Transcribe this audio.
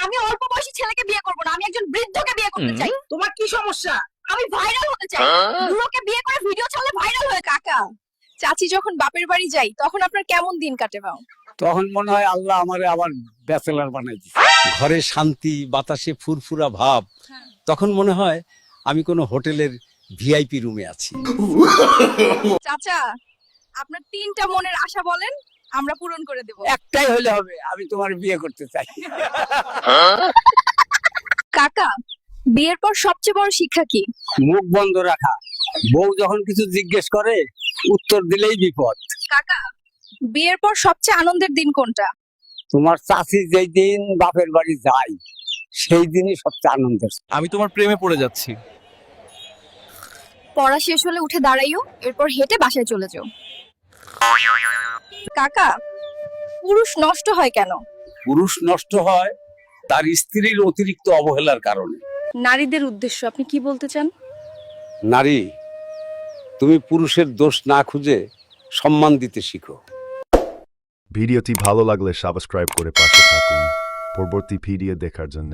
আমি অল্প বয়সী ছেলেকে বিয়ে করব না, আমি একজন বৃদ্ধকে বিয়ে করতে চাই। তোমার কি সমস্যা? আমি ভাইরাল হতে চাই। বুড়োকে বিয়ে করে ভিডিও ছাড়লে ভাইরাল হয়ে। কাকা, চাচি যখন বাপের বাড়ি যাই তখন আপনার কেমন দিন কাটে বাও? তখন মনে হয় আল্লাহ আমারে আবার ব্যাচেলার বানাই দিচ্ছে। ঘরে শান্তি, বাতাসে ফুরফুরা ভাব। তখন মনে হয় আমি কোনো হোটেলের ভিআইপি রুমে আছি। চাচা, আপনার 3টা মনের আশা বলেন, আমরা পূরণ করে দেব। একটাই হলে হবে, আমি তোমার বিয়ে করতে চাই। কাকা, বিয়ের পর সবচেয়ে বড় শিক্ষা কি? মুখ বন্ধ রাখা। বউ যখন কিছু জিজ্ঞেস করে উত্তর দিলেই বিপদ। কাকা, বিয়ের পর সবচেয়ে আনন্দের দিন কোনটা? তোমার চাচি যেই দিন বাপের বাড়ি যায় সেই দিনই সবচেয়ে আনন্দের। আমি তোমার প্রেমে পড়ে যাচ্ছি। পড়া শেষ হলে উঠে দাঁড়াইও, এরপর হেঁটে বাসায় চলে যাও। কাকা, পুরুষ নষ্ট হয় কেন? পুরুষ নষ্ট হয় তার স্ত্রীর অতিরিক্ত অবহেলার কারণে। নারীদের উদ্দেশ্য আপনি কি বলতে চান? নারী, তুমি পুরুষের দোষ না খুঁজে সম্মান দিতে শিখো। ভিডিওটি ভালো লাগলে সাবস্ক্রাইব করে পাশে থাকুন পরবর্তী ভিডিও দেখার জন্য।